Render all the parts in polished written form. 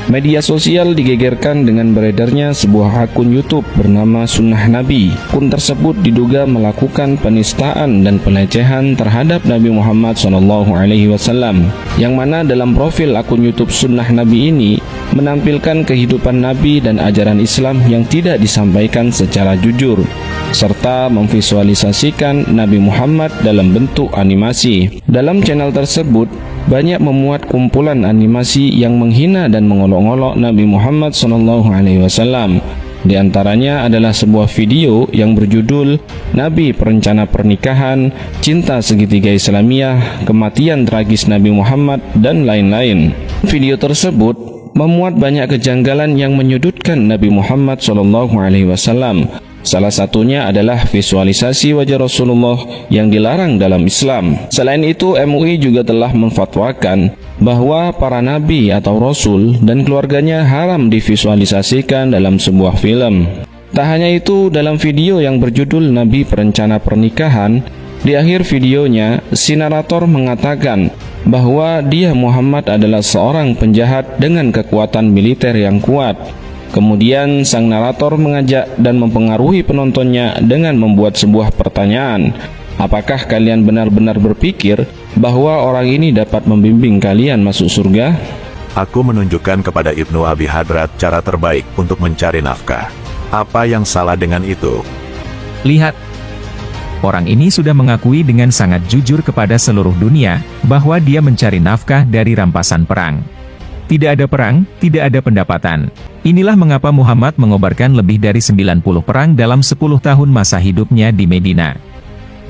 Media sosial digegerkan dengan beredarnya sebuah akun YouTube bernama Sunnah Nabi. Akun tersebut diduga melakukan penistaan dan pelecehan terhadap Nabi Muhammad SAW, yang mana dalam profil akun YouTube Sunnah Nabi ini menampilkan kehidupan Nabi dan ajaran Islam yang tidak disampaikan secara jujur, serta memvisualisasikan Nabi Muhammad dalam bentuk animasi. Dalam channel tersebut banyak memuat kumpulan animasi yang menghina dan mengolok-olok Nabi Muhammad SAW. Di antaranya adalah sebuah video yang berjudul Nabi Perencana Pernikahan, Cinta Segitiga Islamiyah, Kematian Tragis Nabi Muhammad, dan lain-lain. Video tersebut memuat banyak kejanggalan yang menyudutkan Nabi Muhammad SAW. Salah satunya adalah visualisasi wajah Rasulullah yang dilarang dalam Islam. Selain itu, MUI juga telah memfatwakan bahwa para nabi atau rasul dan keluarganya haram divisualisasikan dalam sebuah film. Tak hanya itu, dalam video yang berjudul Nabi Perencana Pernikahan, di akhir videonya, si narator mengatakan bahwa dia Muhammad adalah seorang penjahat dengan kekuatan militer yang kuat. Kemudian sang narator mengajak dan mempengaruhi penontonnya dengan membuat sebuah pertanyaan. Apakah kalian benar-benar berpikir bahwa orang ini dapat membimbing kalian masuk surga? Aku menunjukkan kepada Ibnu Abi Hadrat cara terbaik untuk mencari nafkah. Apa yang salah dengan itu? Lihat, orang ini sudah mengakui dengan sangat jujur kepada seluruh dunia bahwa dia mencari nafkah dari rampasan perang. Tidak ada perang, tidak ada pendapatan. Inilah mengapa Muhammad mengobarkan lebih dari 90 perang dalam 10 tahun masa hidupnya di Medina.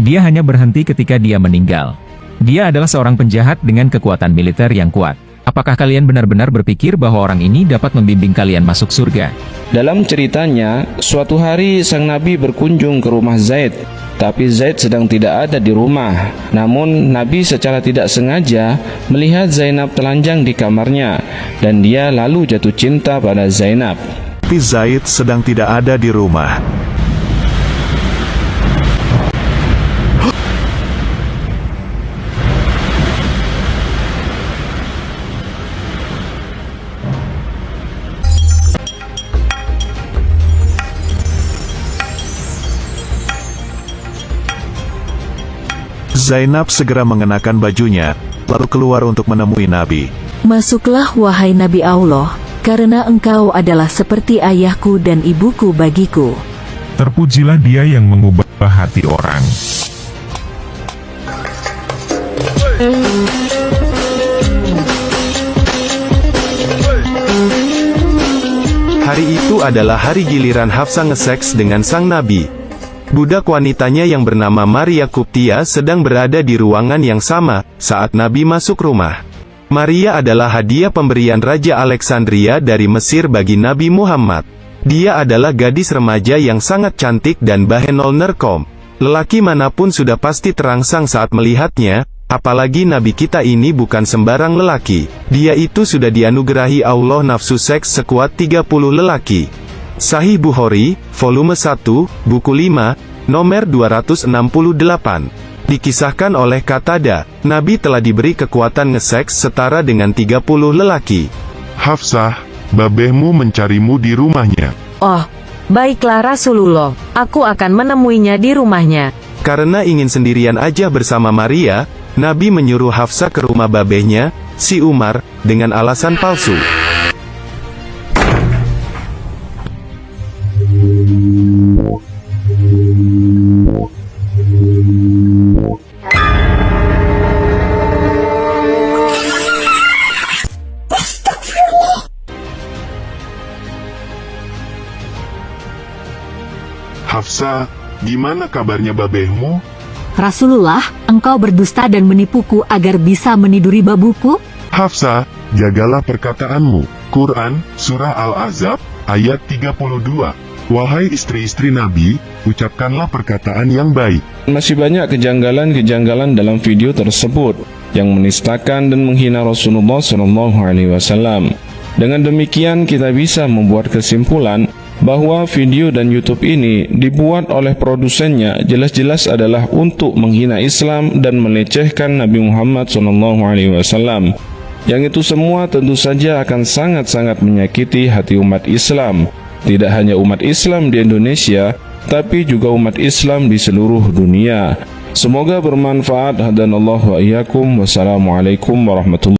Dia hanya berhenti ketika dia meninggal. Dia adalah seorang penjahat dengan kekuatan militer yang kuat. Apakah kalian benar-benar berpikir bahwa orang ini dapat membimbing kalian masuk surga? Dalam ceritanya, suatu hari sang Nabi berkunjung ke rumah Zaid, tapi Zaid sedang tidak ada di rumah. Namun Nabi secara tidak sengaja melihat Zainab telanjang di kamarnya, dan dia lalu jatuh cinta pada Zainab. Tapi Zaid sedang tidak ada di rumah. Zainab segera mengenakan bajunya, lalu keluar untuk menemui Nabi. Masuklah wahai Nabi Allah, karena engkau adalah seperti ayahku dan ibuku bagiku. Terpujilah dia yang mengubah hati orang. Hari itu adalah hari giliran Hafsah nge-seks dengan sang Nabi. Budak wanitanya yang bernama Maria Kuptia sedang berada di ruangan yang sama saat Nabi masuk rumah. Maria adalah hadiah pemberian Raja Alexandria dari Mesir bagi Nabi Muhammad. Dia adalah gadis remaja yang sangat cantik dan bahenol nerkom. Lelaki manapun sudah pasti terangsang saat melihatnya, apalagi Nabi kita ini bukan sembarang lelaki. Dia itu sudah dianugerahi Allah nafsu seks sekuat 30 lelaki. Sahih Bukhari, volume 1, buku 5, nomor 268. Dikisahkan oleh Qatada, Nabi telah diberi kekuatan nge-seks setara dengan 30 lelaki. Hafsah, babehmu mencarimu di rumahnya. Oh, baiklah Rasulullah, aku akan menemuinya di rumahnya. Karena ingin sendirian aja bersama Maria, Nabi menyuruh Hafsah ke rumah babehnya, si Umar, dengan alasan palsu. Hafsah, gimana kabarnya babehmu? Rasulullah, engkau berdusta dan menipuku agar bisa meniduri babuku? Hafsah, jagalah perkataanmu. Quran, Surah Al-Ahzab, ayat 32. Wahai istri-istri Nabi, ucapkanlah perkataan yang baik. Masih banyak kejanggalan-kejanggalan dalam video tersebut yang menistakan dan menghina Rasulullah SAW. Dengan demikian kita bisa membuat kesimpulan bahwa video dan YouTube ini dibuat oleh produsennya jelas-jelas adalah untuk menghina Islam dan melecehkan Nabi Muhammad SAW. Yang itu semua tentu saja akan sangat-sangat menyakiti hati umat Islam. Tidak hanya umat Islam di Indonesia, tapi juga umat Islam di seluruh dunia. Semoga bermanfaat. Hadanallahu wa iyyakum. Wassalamualaikum warahmatullahi wabarakatuh.